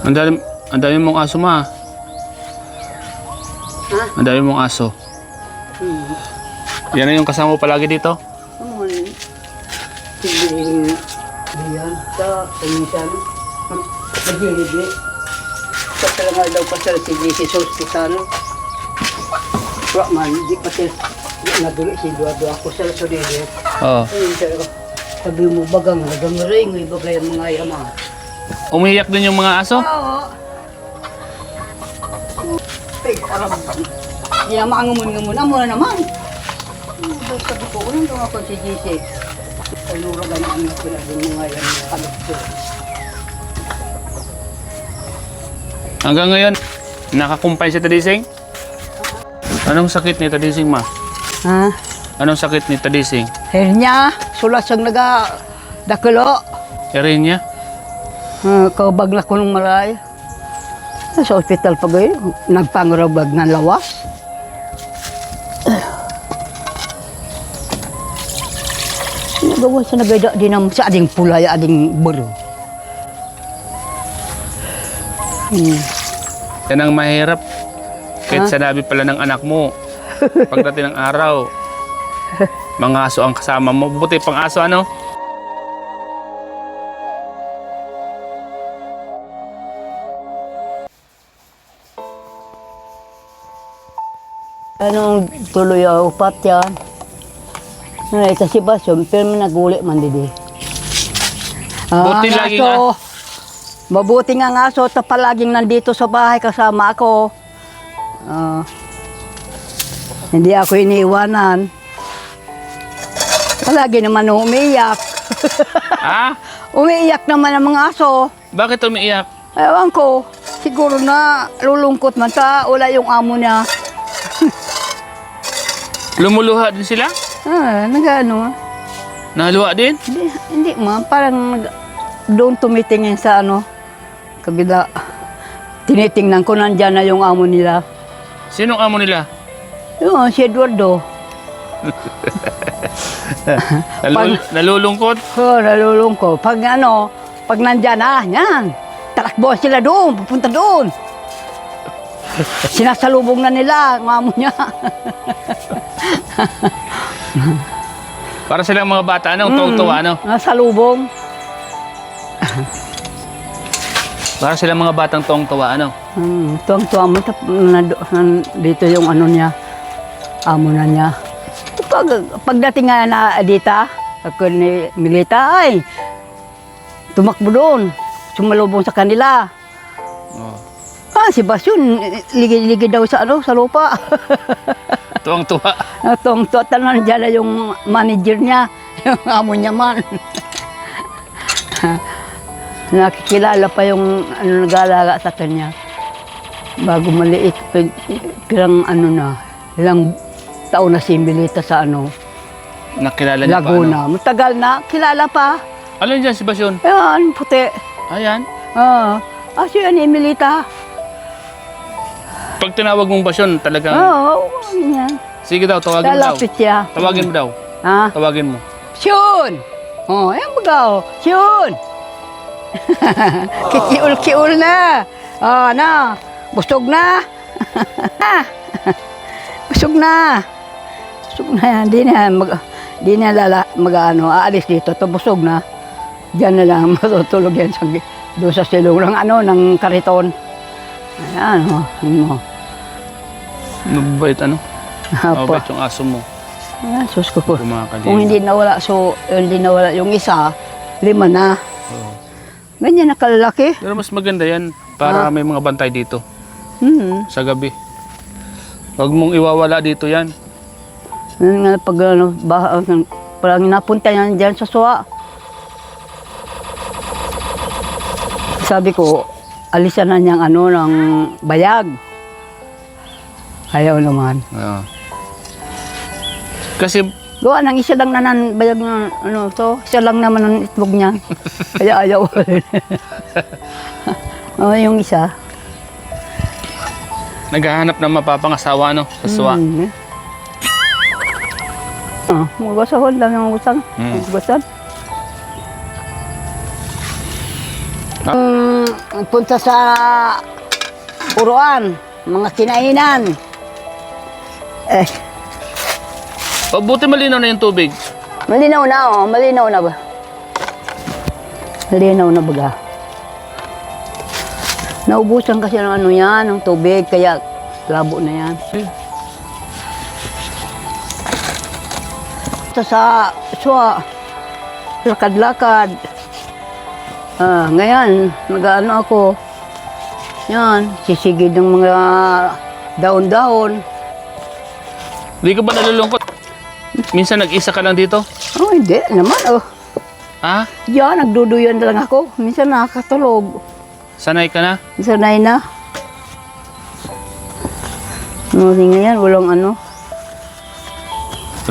Ang dami mong aso, ma. Ha? Ang dami mong aso. Yan na yung kasama mo palagi dito? Naman, tigilin diyan sa panisan. Magilibi. Sa talaga daw pa sa si Jesus Kitano. Wala man, di pa sila nadulo si Dua-Dua ako sa Sodede. Oo. Ayun talaga. Sabi mo bagang ring, may bagay ang mga yama. Umiiyak din yung mga aso? Oo. Ay, parang yama-angamon-ngamon. Amo na naman. Sabi ko, unang daw ako si JC. Panuragan ang anak ko na din mga yan na kamit ko. Hanggang ngayon, nakakumpay si Tadising? Anong sakit ni Tadising, ma? Ha? Anong sakit ni Tadising? Hernia, sulas ang naga-dakalo. Erin niya? Kabagla ko ng maray. Sa ospital pa gayon, nagpangarabag ng lawas. Nagawa sa nagada din sa ading pulay, ading baro. Yan ang mahirap. Kahit sanabi pala ng anak mo, pagdating ng araw, mga aso ang kasama mo. Buti pang aso, ano? Anong tuloy ang upat yan? Ay, kasi ba, pero naguli man didi. Buti lagi nga. Mabuti nga ang aso, palaging nandito sa bahay kasama ako. Hindi ako iniiwanan. Palagi naman umiiyak. Ah? Umiiyak naman ang mga aso. Bakit umiiyak? Ewan ko, siguro na lulungkot man ta, wala yung amo niya. Lumuluha din sila? Nag-ano? Naluha din? Hindi parang doon tumitingin sa kabila. Tinitingnan ko nandyan na yung amo nila. Sinong amo nila? Yung si Eduardo. Nalulungkot? Nalulungkot. Pag nandyan na, yan. Tarakbo sila doon, pupunta doon. Sinasalubong na nila ang amo niya. Para silang mga bata, tuwang-tuwa, Nasalubong. Para silang mga batang tuwang-tuwa, Tuwang-tuwa mo. Dito yung niya. Amo na niya. Pagdating nga na dita, ako ni Milita, ay, tumakbo doon. Sumalubong sa kanila. Oh. Si Basyon, ligid daw sa lupa. Tuwang-tuwa. Tuwang-tuwa, tanan dyan na yung manager niya, yung amo niya man. Nakikilala pa yung nag-aalaga sa kanya. Bago maliit, ilang taon na si Milita sa Nakilala niya Laguna. Matagal na, kilala pa. Ano dyan si Basyon? Ayan, puti. Ayan. Siya ni Milita. Pag tinawag mong Basyon, talagang... Yan. Sige daw, tawagin mo daw. Lalapit siya. Tawagin mo daw. Ha? Tawagin mo. Siyun! Ayan magaw. Siyun! Kikiul-kiul na. Busog na. Busog na. Busog na yan. Di na aalis dito. Busog na. Diyan na lang matutulog yan doon sa silong ng kariton. Ayan, Mabait, Mabait yung aso mo. Ayan, sus ko po. Kumakaliwa. Kung hindi nawala yung isa, 5 na. Oo. Ganyan na kalalaki. Pero mas maganda yan para may mga bantay dito sa gabi. Huwag mong iwawala dito yan. Pag parang napunta yan dyan sa suwa. Sabi ko, alisan na niyang ng bayag. Ayaw naman. Oo. Kasi Gawa ng isa lang nanan bayag ng isa lang naman ang itlog niya. Kaya ayaw. Yung isa. naghahanap ng mapapangasawa, sa suwa. Magusahon lang yung gusang. Gusan. punta sa uruan, mga kinainan. Eh, Buti malinaw na yung tubig. malinaw na oh, malinaw na ba? Malinaw na baga. Naubusan kasi ng ano yan, ng tubig, kaya labo na yan. Sa lakad-lakad. Ngayon, nag-ano ako. Yan, sisigid ng mga daon-daon. Hindi ka ba nalulungkot? Minsan nag-isa ka lang dito? Oh, hindi naman. Oh. Ha? Yan, nagduduyan lang ako. Minsan nakakatulog. Sanay ka na? Sanay na. Ngayon, walang ano.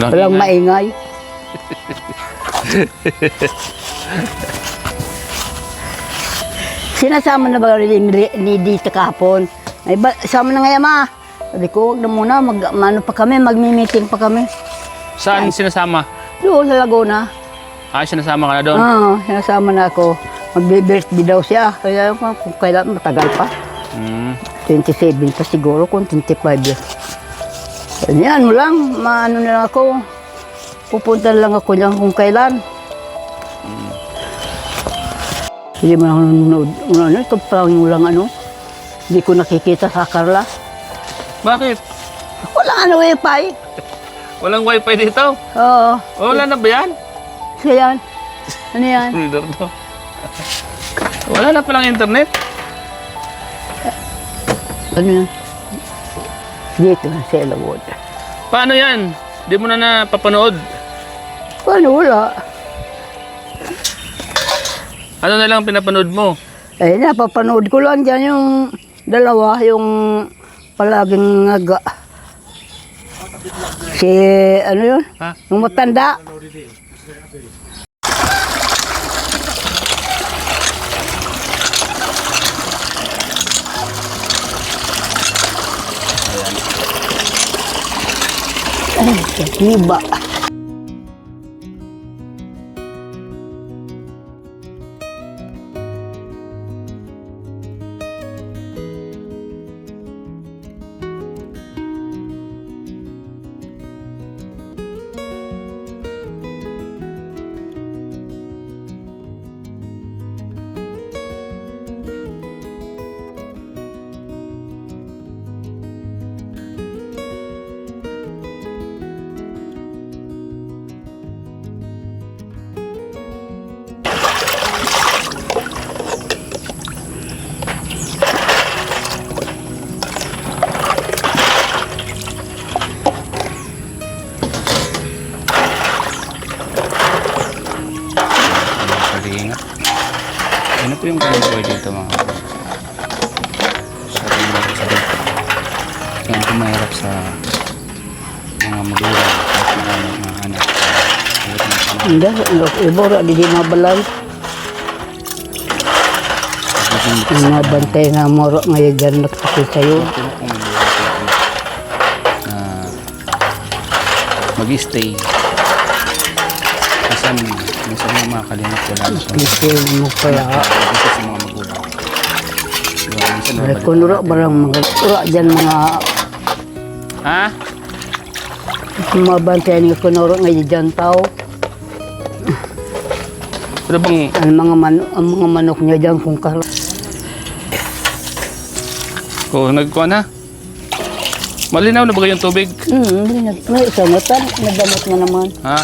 Walang ingay. maingay. Sinasama na ba ni Dita kahapon? Ay, sama na nga yan, ma. Sabi ko, huwag na muna, magmi-meeting pa kami. Saan sinasama? Doon sa Laguna. Sinasama ka na doon? Oo, sinasama na ako. Magbe-birthday daw siya. Kaya kung kailan matagal pa. 27 pa siguro, kung 25 years. Yan mo lang, maano na lang ako. Pupunta lang ako dyan kung kailan. Hindi mo na ako nanonood. Ito parang walang ano. Hindi ko nakikita sa Carla. Bakit? Wala ano wifi. Walang wifi dito? Oo. Wala na ba yan? Siya yan. Ano yan? Reader to. Wala na palang internet? Ano yan? Dito sa Elwood. Paano yan? Di mo na napapanood? Paano wala? Ano na lang pinapanood mo? Eh, napapanood ko lang dyan yung dalawa, yung palaging ngaga. Si, ano yun? Ha? Yung matanda. Ay, katiba. Kalinga. Ano po yung kalinga dito mga sabi kaya ito mahirap sa mga magulang at mga anak. Hindi, ibora, di mabalay. Ang nabantay nga moro ngayon dyan nakasal sa'yo. Mag-stay. Minsan yung mga kalimot wala na siya. Pisil mo kaya. Isa sa mga magulang. Ay, kunura barang mga ura dyan mga Ha? mabantay nga kunura ngayon dyan tao. Ano bang Ang mga manok niya dyan kung kala. nagkuha na? Malinaw na ba yung tubig? May isang mata, nadamot na naman. Ha?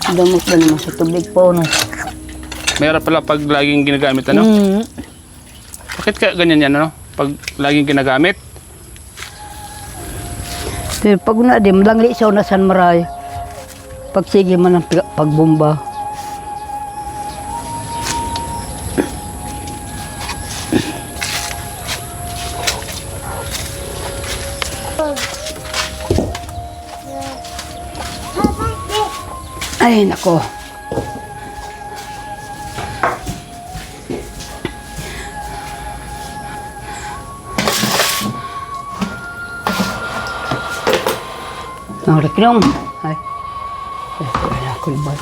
Nadamot na naman sa tubig po. No? Mayroon pala pag laging ginagamit ano? Bakit kaya ganyan yan ano? Pag laging ginagamit? Pero pag na di, malang lisaw na San Maray. Pag sige man ang pagbomba. Ay, nako. Ang reklamo. Ay. Wala ko ba?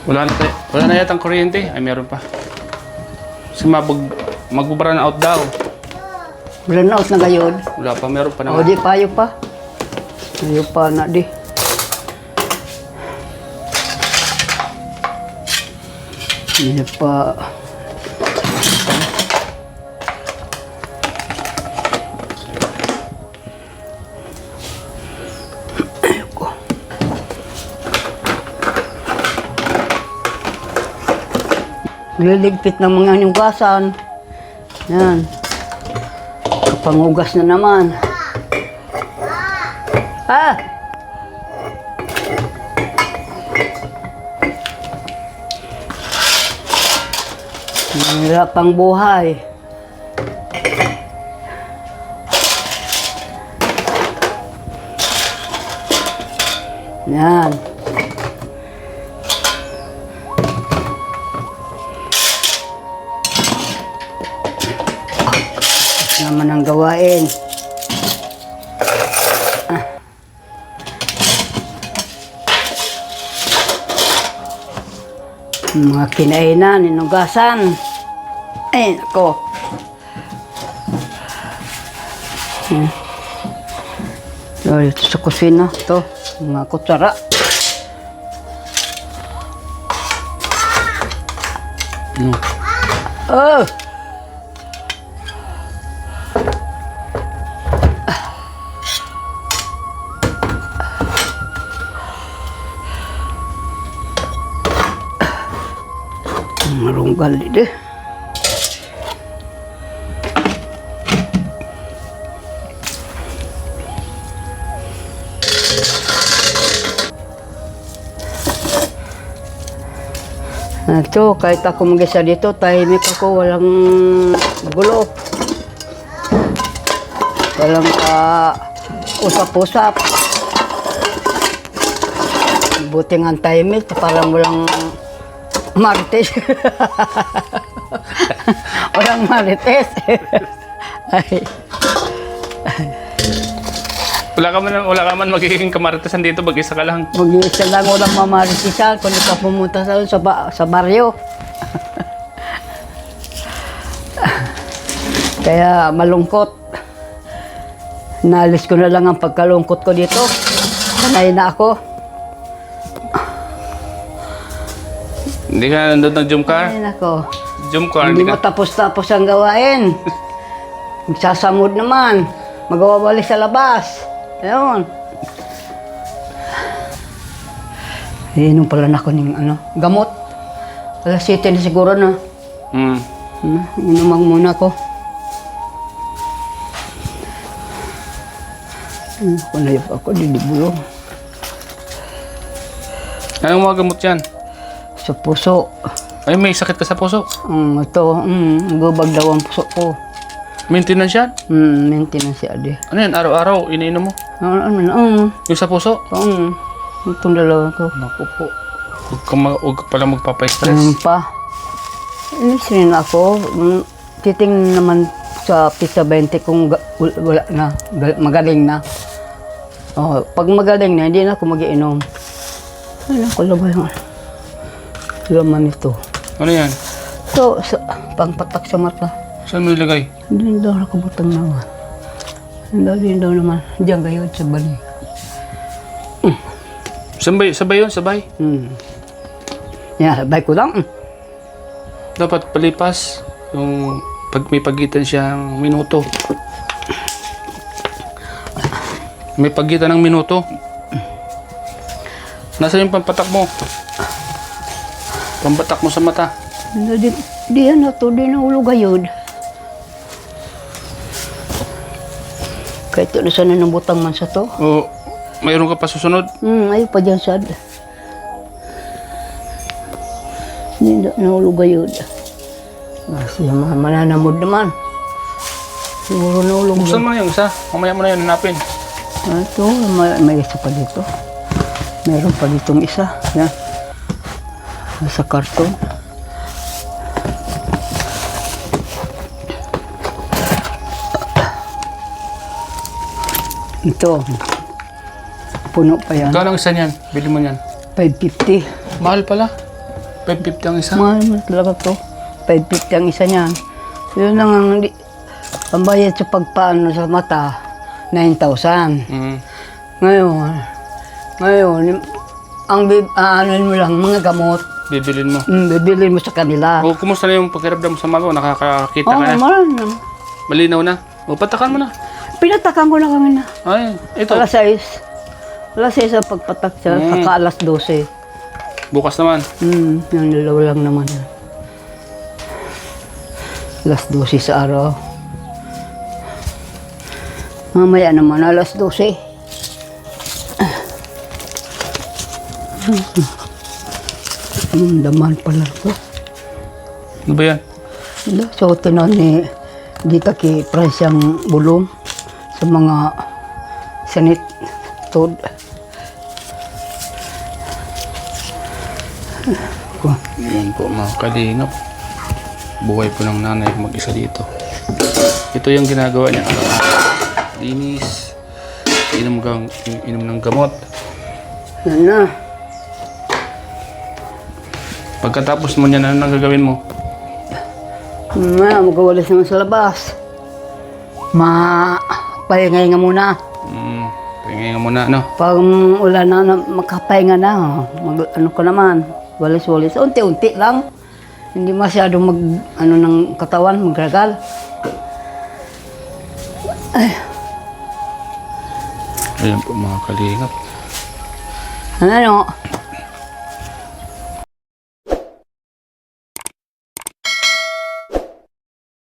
Wala na yatang kuryente. Ay, meron pa. Kasi Mag-run out daw. Run out na gayon. Wala pa, meron pa O naman. di payo pa. Payo pa na di. Hindi pa. Ayoko. Liligpit ng mga hinugasan. Yan. Kapangugas na naman. Ah! Mahirap ang buhay. Yan. Naman ang gawain. Mga kinainan, inugasan. Ay, ako. So, ito sa kusina. Ito, mga kutsara. Oh! Marunggal deh. Nah, ito, kahit ako mag-isa dito, tahimik ako, walang gulo. Walang usap-usap. Buti nga ang tahimik, parang walang marites. Walang marites. Ay. Wala ka man magiging kamaritesan dito, mag-isa ka lang. Mag-iisa lang walang mamaritisan kung ka pumunta sa baryo. Kaya malungkot. Naalis ko na lang ang pagkalungkot ko dito. Sanay na ako. Hindi ka nandun ng jump car? Sanay na ako. Jump car, Hindi hindi mo ka. tapos-tapos ang gawain. Magsasamod naman. Magawawali sa labas. Ayun. Iinom pala na ako ng gamot. Alas 7 na siguro na. Inumang muna ako. Ako na yun ako, didibulong. Anong mga gamot yan? Sa puso. Ay, may sakit ka sa puso. Gubag daw ang puso ko. Maintenance yan? Maintenance siya di. Ano yan? Araw-araw, iniinom mo? Yung sa puso? Itong dalawa ko. Naku po. Huwag ka pala magpapa-stress. Pa. Inis rin ako. Titingnan naman sa pizza 20 kung wala na. Magaling na. Pag magaling na, hindi na ako mag-iinom. Ay, naku, labay nga. Laman ito. Ano yan? Ito, pangpatak sa mata. Saan mo ilagay? Hindi daw nakabutang naman. Hindi daw naman. Diyan kayo sa bali. Sabay yun, sabay. Yan, sabay ko lang. Dapat palipas yung pag may pagitan siyang minuto. May pagitan ng minuto. Nasaan yung pampatak mo? Pampatak mo sa mata. Di yan na to, di na ulo gayod. Kahit ito na sana ng butang man sa to. O, mayroon ka pa susunod? Ayaw pa dyan sad. Hindi na ulo gayod. Kasi mananamod naman. Siguro na ulo Buksan gayod. mo na yung isa. Mamaya mo na yun hanapin. Ito, may isa pa dito. Meron pa ditong isa. Yan. Nasa karton. Ito. Puno pa yan. Kano ang isa niyan? Bili mo niyan. 550. Mahal pala. 550 ang isa. Mahal mo talaga to. 550 ang isa niyan. Yun ang pambayad sa pagpaano sa mata, 9,000. Mm. Ngayon, ano mo lang, mga gamot, Bibilin mo. bibilin mo sa kanila. O, kumusta na yung pakiramdam mo sa mago? Nakakakita ka na? man. Malinaw na? O, patakan mo na. Pinatakan ko na kami na. Ay, ito. Alas 6. Alas 6 ang pagpatak siya, saka alas 12. Bukas naman. Yung dalawa lang naman. Alas 12 sa araw. Mamaya naman, alas 12. Daman pala ko. Ano ba yan? So, tinan ni dito kay Prasyang bulong sa mga sanit tod. Yan po mga kalingap. Buhay po ng nanay mag-isa dito. Ito yung ginagawa niya. Linis. Inom ng gamot. Yan na. Pagkatapos mo niyan, ano nang gagawin mo? Magawalis naman sa labas. Pahingay nga muna. Tingin nga muna, no? Pag wala na, makapahinga na, ano ko naman, walis-walis. Unti-unti lang. Hindi masyadong ng katawan, magragal. Ayan po mga kalingap. Ano?